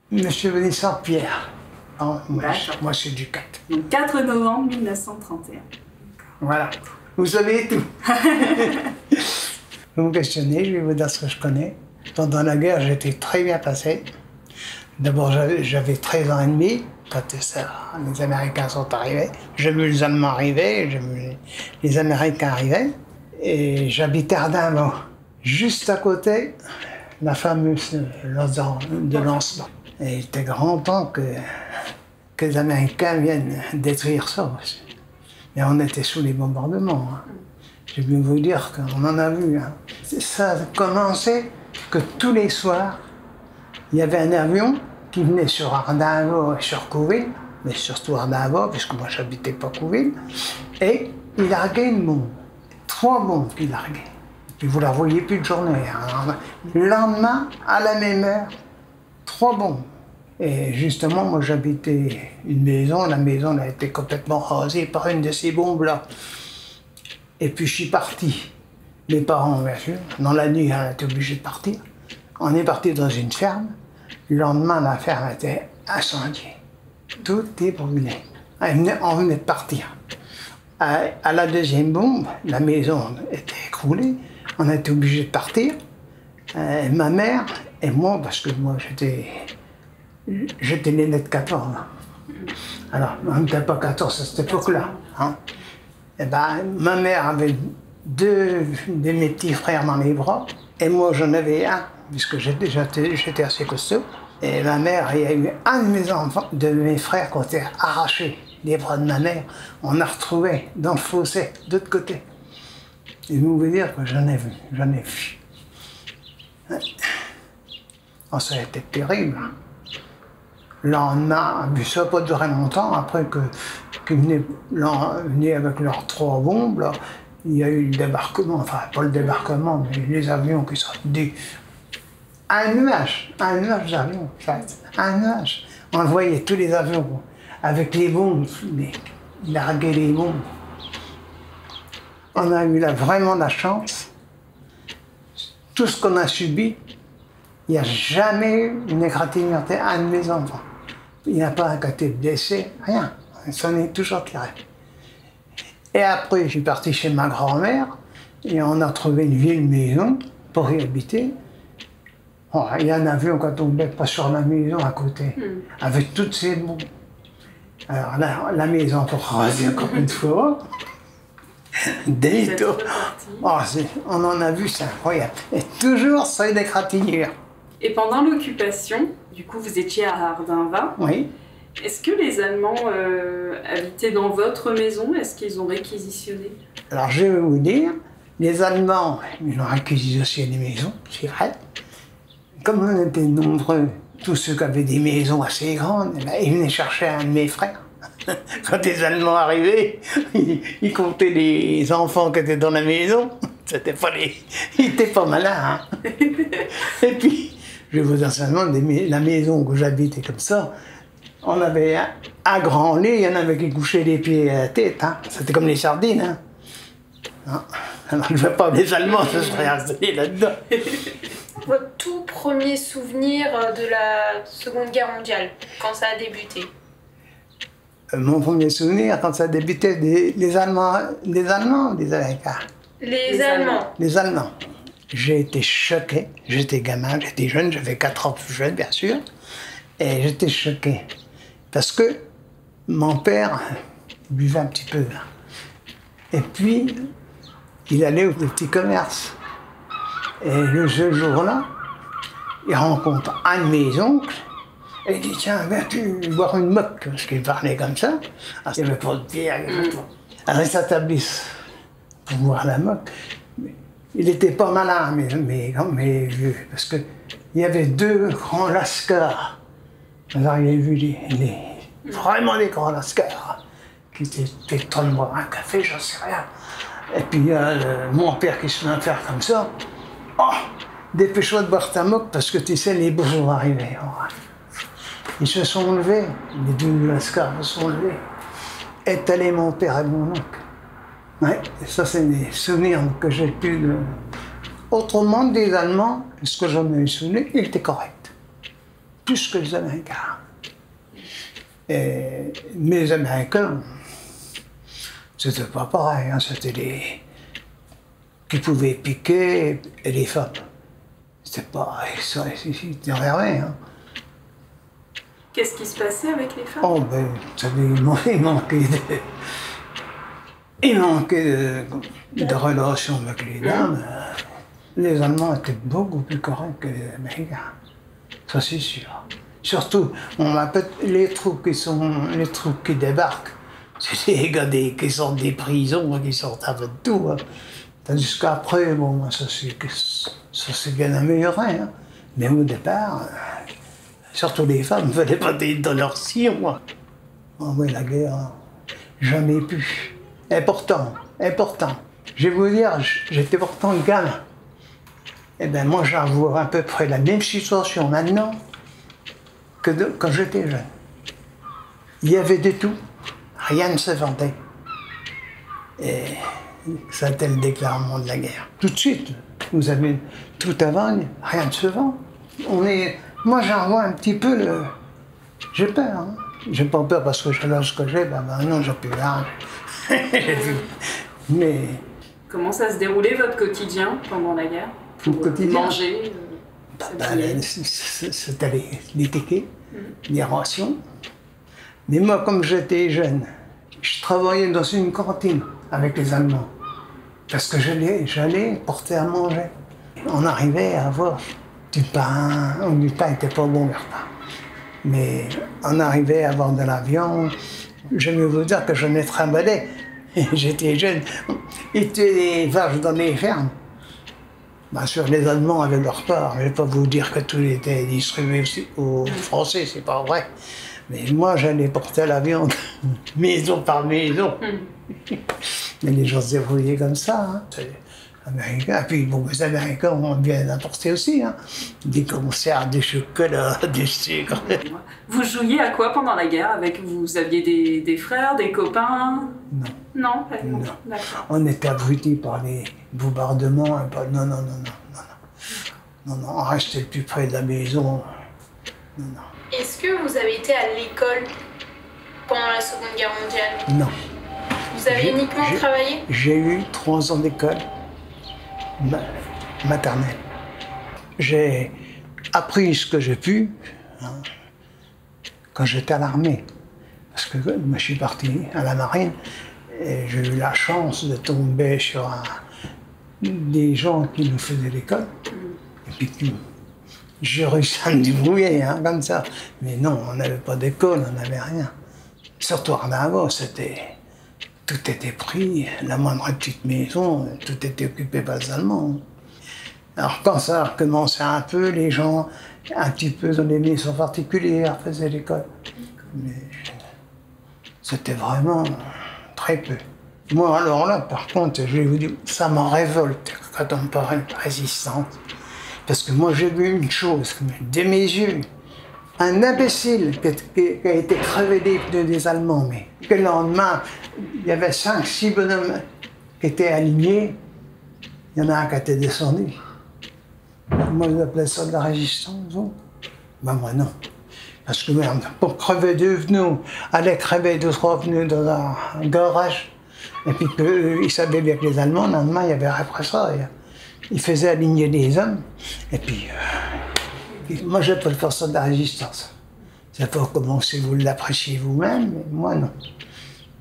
Monsieur Vincent Pierre. Oh, moi, c'est du 4. Donc 4 novembre 1931. Voilà. Vous savez tout. Vous me questionnez, je vais vous dire ce que je connais. Pendant la guerre, j'étais très bien passé. D'abord, j'avais 13 ans et demi quand les Américains sont arrivés. J'ai vu les Allemands arriver, j'ai vu les Américains arriver. Et j'habitais à Ardinvaux, juste à côté la fameuse Lausanne de lancement. Et il était grand temps que les Américains viennent détruire ça aussi. Mais on était sous les bombardements. Hein. Je vais vous dire qu'on en a vu. Hein. Ça a commencé que tous les soirs, il y avait un avion qui venait sur Ardinvaux et sur Couville, mais surtout Ardinvaux, puisque moi j'habitais pas Couville, et il larguait une bombe. 3 bombes qu'il larguait. Et puis vous la voyez plus de journée. Hein. Le lendemain, à la même heure, 3 bombes. Et justement, moi j'habitais une maison, la maison a été complètement rasée par une de ces bombes-là. Et puis je suis parti. Mes parents, bien sûr, dans la nuit, on était obligés de partir. On est parti dans une ferme. Le lendemain, la ferme était incendiée. Tout est brûlé. On venait de partir. À la deuxième bombe, la maison était écroulée. On a été obligés de partir. Ma mère et moi, parce que moi j'étais né de 14 ans. Alors, on n'était pas 14 à cette époque-là. Hein. Et ben, ma mère avait 2 de mes petits frères dans les bras, et moi j'en avais un, puisque j'étais assez costaud. Et ma mère, il y a eu un de mes frères qui a été arraché des bras de ma mère. On a retrouvé dans le fossé, de l'autre côté. Et vous pouvez dire que j'en ai vu. Oh, ça a été terrible. Le lendemain, ça n'a pas duré longtemps, après qu'ils venaient avec leurs 3 bombes, là, il y a eu le débarquement, enfin pas le débarquement, mais les avions qui sont venus. Un nuage d'avions, un nuage. On voyait tous les avions avec les bombes, ils larguaient les bombes. On a eu vraiment la chance. Tout ce qu'on a subi, il n'y a jamais eu une égratignure de un de mes enfants. Il n'y a pas un côté blessé, rien. On s'en est toujours tiré. Et après, je suis parti chez ma grand-mère et on a trouvé une vieille maison pour y habiter. Oh, il y a un avion qui tombait pas sur la maison à côté, avec toutes ces bombes. Alors la maison pour raser encore une fois. Oh, on en a vu, c'est incroyable. Et toujours sur des égratignures. Et pendant l'occupation, du coup vous étiez à Ardinvaux. Oui. Est-ce que les Allemands habitaient dans votre maison? Est-ce qu'ils ont réquisitionné? Alors je vais vous dire, les Allemands, ils ont réquisitionné des maisons, c'est vrai. Comme on était nombreux, tous ceux qui avaient des maisons assez grandes, eh ben, ils venaient chercher un de mes frères. Quand les Allemands arrivaient, ils comptaient les enfants qui étaient dans la maison. Ils n'étaient pas malins. Hein. Et puis, je vais vous dire seulement, la maison où j'habitais comme ça, on avait un grand lit, il y en avait qui couchaient les pieds à la tête. Hein. C'était comme les sardines. Hein. Non. Alors, je ne veux pas les Allemands se seraient installés là-dedans. Votre tout premier souvenir de la Seconde Guerre mondiale, quand ça a débuté? Mon premier souvenir, quand ça a débuté, les Allemands ou des Américains? Les Allemands. Les Allemands. J'ai été choqué, j'étais gamin, j'étais jeune, j'avais 4 ans plus jeune, bien sûr, et j'étais choqué. Parce que mon père buvait un petit peu. Et puis, il allait au petit commerce. Et ce jour-là, il rencontre un de mes oncles, et il dit, tiens, viens-tu boire une moque? Parce qu'il parlait comme ça. Alors, il n'y avait pas de bière, il n'y avait pas. Alors, ils s'établissent pour boire la moque. Il n'était pas malin, mes vieux, parce qu'il y avait 2 grands lascars. Alors, il a vu vraiment des grands lascars, qui étaient en train de boire un café, j'en sais rien. Et puis, mon père qui se met à faire comme ça. Oh, dépêche-toi de boire ta moque parce que tu sais, les bourges vont arriver. Oh. Ils se sont levés, les 2 lascars se sont levés. Est allé mon père et mon oncle. Ouais, ça, c'est des souvenirs que j'ai pu de. Autrement, des Allemands, ce que j'en ai souvenir, ils étaient corrects. plus que les Américains. Mais les Américains, c'était pas pareil, hein, c'était les qui pouvaient piquer et les femmes. C'était pas, ils n'avaient rien. Hein. Qu'est-ce qui se passait avec les femmes? Oh ben, vous savez, il manquait de relations avec les dames. Les Allemands étaient beaucoup plus corrects que les Américains. Ça c'est sûr. Surtout, on appelle les troupes qui débarquent. C'est des gars qui sortent des prisons, qui sortent avec tout. Hein. Tandis qu'après, bon, ça s'est bien amélioré. Hein. Mais au départ, surtout les femmes ne faisaient pas dans leur sillon. Oh oui, la guerre, hein. Jamais pu. Important. Je vais vous dire, j'étais pourtant gamin. Eh bien, moi, j'avoue à peu près la même situation maintenant que quand j'étais jeune. Il y avait de tout, rien ne se vendait. Et ça a été le déclarement de la guerre. Tout de suite, vous avez tout à vendre, rien ne se vend. Moi, j'en vois un petit peu le... J'ai peur, hein. J'ai pas peur parce que j'ai l'âge que j'ai, ben non, j'ai plus l'âge. Mais... Comment ça se déroulait votre quotidien pendant la guerre? Le quotidien, manger, c'était les tickets, les rations. Mais moi, comme j'étais jeune, je travaillais dans une cantine avec les Allemands. Parce que j'allais porter à manger. On arrivait à avoir du pain n'était pas bon, le repas. Mais on arrivait à avoir de la viande. J'aime vous dire que je n'ai trimballé. J'étais jeune. Ils tuaient des vaches dans les fermes. Bien sûr, les Allemands avaient leur part. Je ne vais pas vous dire que tout était distribué aux Français, c'est pas vrai. Mais moi, j'allais porter la viande, maison par maison. Mais les gens se débrouillaient comme ça. Hein. Américains. Puis bon, les Américains ont bien apporté aussi. Hein. Des conserves, des chocolats, du sucre. Vous jouiez à quoi pendant la guerre? Vous aviez des frères, des copains? Non. Non, pas non. D'accord. On était abrutis par les bombardements. Non, on restait plus près de la maison. Non. Est-ce que vous avez été à l'école pendant la Seconde Guerre mondiale? Non. Vous avez uniquement travaillé? J'ai eu 3 ans d'école maternelle. J'ai appris ce que j'ai pu hein, quand j'étais à l'armée. Parce que moi, je suis parti à la marine et j'ai eu la chance de tomber sur des gens qui nous faisaient l'école. Et puis j'ai réussi à me débrouiller hein, comme ça. Mais non, on n'avait pas d'école, on n'avait rien. Surtout à Arnavo, tout était pris, la moindre petite maison, tout était occupé par les Allemands. Alors quand ça a recommencé un peu, les gens, un petit peu dans les maisons particulières, faisaient l'école. Mais c'était vraiment très peu. Moi alors là, par contre, je vais vous dire, ça m'en révolte quand on parle de résistance. Parce que moi j'ai vu une chose, de mes yeux, un imbécile qui a été crevé des pneus des Allemands, mais que le lendemain, il y avait 5-6 bonhommes qui étaient alignés, il y en a un qui était descendu. Moi, vous appelez ça de la résistance, vous? Ben moi, non. Parce que merde, pour crever 2 pneus, aller crever 2-3 pneus dans un garage, et puis qu'ils savaient bien que les Allemands, le lendemain, il y avait représailles. Ils faisaient aligner des hommes, et puis... moi, je peux faire ça de la résistance. C'est pas comment si vous l'appréciez vous-même, mais moi, non.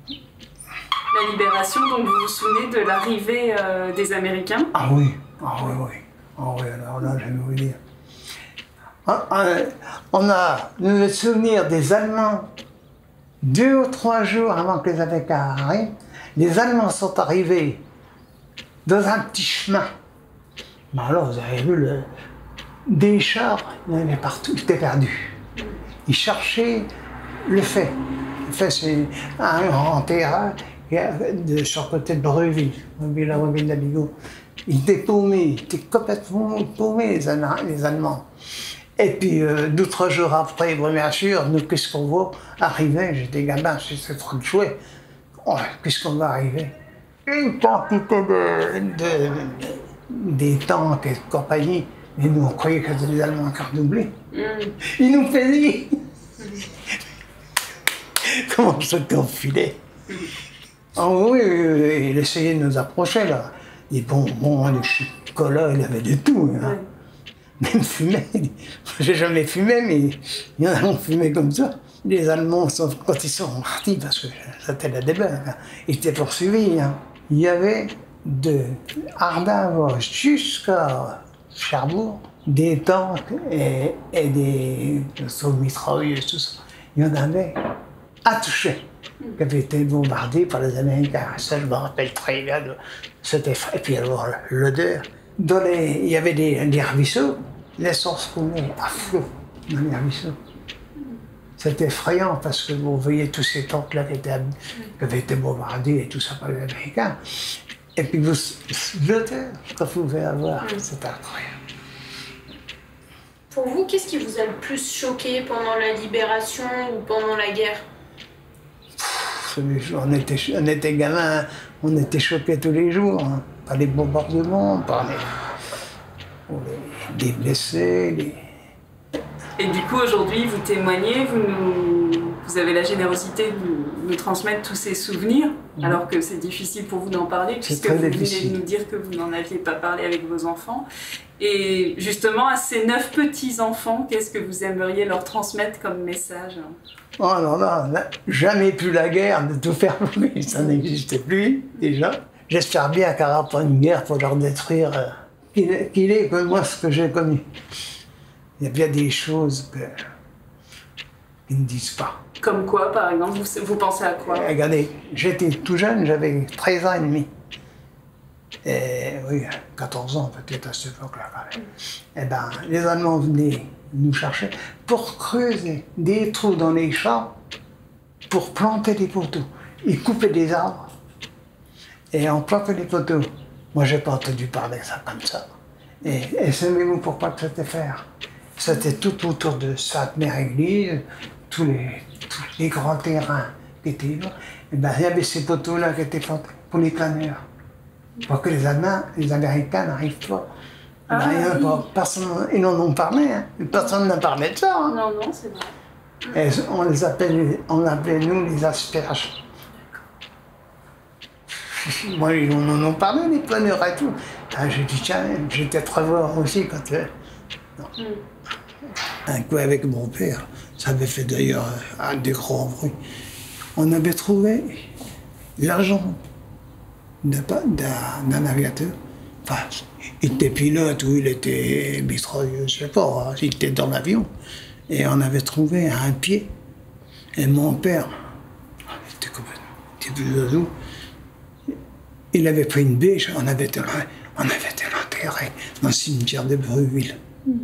La libération, donc vous vous souvenez de l'arrivée des Américains? Ah oui. Alors là, je vais vous dire. On a le souvenir des Allemands 2 ou 3 jours avant que les Américains arrivent. Les Allemands sont arrivés dans un petit chemin. Ben alors, vous avez vu des chars, il y en avait partout, ils étaient perdus. Ils cherchaient le fait. Le fait, c'est un grand terrain sur le côté de Breuville, la ville d'Abigo. Ils étaient paumés, ils étaient complètement paumés, les Allemands. Et puis, 2-3 jours après, bien sûr, nous, qu'est-ce qu'on voit arriver? J'étais gamin, c'était trop de jouer. Oh, qu'est-ce qu'on va arriver? Une quantité des tanks et compagnie Et nous, on croyait que c'était les Allemands qui redoublaient. Ils nous faisaient. Comment ça t'enfilait? Oh oui, il essayait de nous approcher, là. Les bonbons, les chocolats, il avait de tout. Hein. Ouais. Même fumé. J'ai jamais fumé, mais il y en a qui ont fumé comme ça. Les Allemands, quand ils sont partis, parce que c'était la débat, hein, ils étaient poursuivis. Hein. Il y avait de Ardavos jusqu'à Cherbourg des tanks et des mitrailleuses, tout ça. Il y en avait à toucher, qui avaient été bombardés par les Américains. Ça, je me rappelle très bien. C'était et puis alors l'odeur. Il y avait des ruisseaux, l'essence coulait à flot dans les ruisseaux. C'était effrayant parce que vous voyez tous ces tanks-là qui avaient été bombardés et tout ça par les Américains. Et puis l'odeur que vous pouvez avoir, c'était incroyable. Pour vous, qu'est-ce qui vous a le plus choqué pendant la libération ou pendant la guerre? On était gamins, on était choqués tous les jours, hein, par les bombardements, par les blessés. Et du coup, aujourd'hui, vous témoignez, vous avez la générosité de nous transmettre tous ces souvenirs, alors que c'est difficile pour vous d'en parler, puisque vous venez de nous dire que vous n'en aviez pas parlé avec vos enfants. Et justement, à ces 9 petits-enfants, qu'est-ce que vous aimeriez leur transmettre comme message? Oh non, non, jamais plus la guerre, de tout faire mourir, ça n'existait plus, déjà. J'espère bien qu'il n'y aura pas une guerre pour leur détruire qu'il est comme moi, ce que j'ai connu. Il y a bien des choses qu'ils ne disent pas. Comme quoi, par exemple? Vous pensez à quoi? Regardez, j'étais tout jeune, j'avais 13 ans et demi. Et oui, 14 ans peut-être à cette époque-là. Et ben, les Allemands venaient nous chercher pour creuser des trous dans les champs pour planter des poteaux. Ils coupaient des arbres et on plantait des poteaux. Moi, j'ai pas entendu parler de ça comme ça. Et savez-vous pourquoi que c'était faire? C'était tout autour de Sainte-Mère-Église, tous les grands terrains qui étaient là. Et ben, il y avait ces poteaux-là qui étaient plantés pour les planeurs. Pour que les Américains n'arrivent pas. Ah, oui. Personne, ils en ont parlé, hein. Personne n'a parlé de ça. Hein. Non, non, c'est vrai. Et on appelait nous les asperges. Moi, ils en ont parlé, les planeurs et tout. Ah, j'ai dit, tiens, j'étais très voir aussi quand... Un coup avec mon père, ça avait fait d'ailleurs un des grands bruits. On avait trouvé l'argent d'un aviateur. Enfin, il était pilote ou il était mitrailleur, je sais pas, il était dans l'avion. Et on avait trouvé un pied. Et mon père, il était complètement petit doudou, il avait pris une bêche, on avait été l'enterré dans le cimetière de Bruville. Vous ne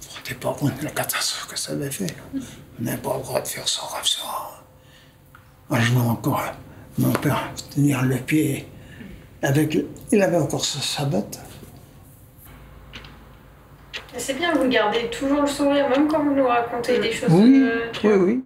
vous rendez pas compte de la catastrophe que ça avait fait. On n'avait pas le droit de faire ça comme ça. Je vois encore mon père tenir le pied il avait encore sa botte. C'est bien, vous gardez toujours le sourire, même quand vous nous racontez des choses. Oui, oui, oui.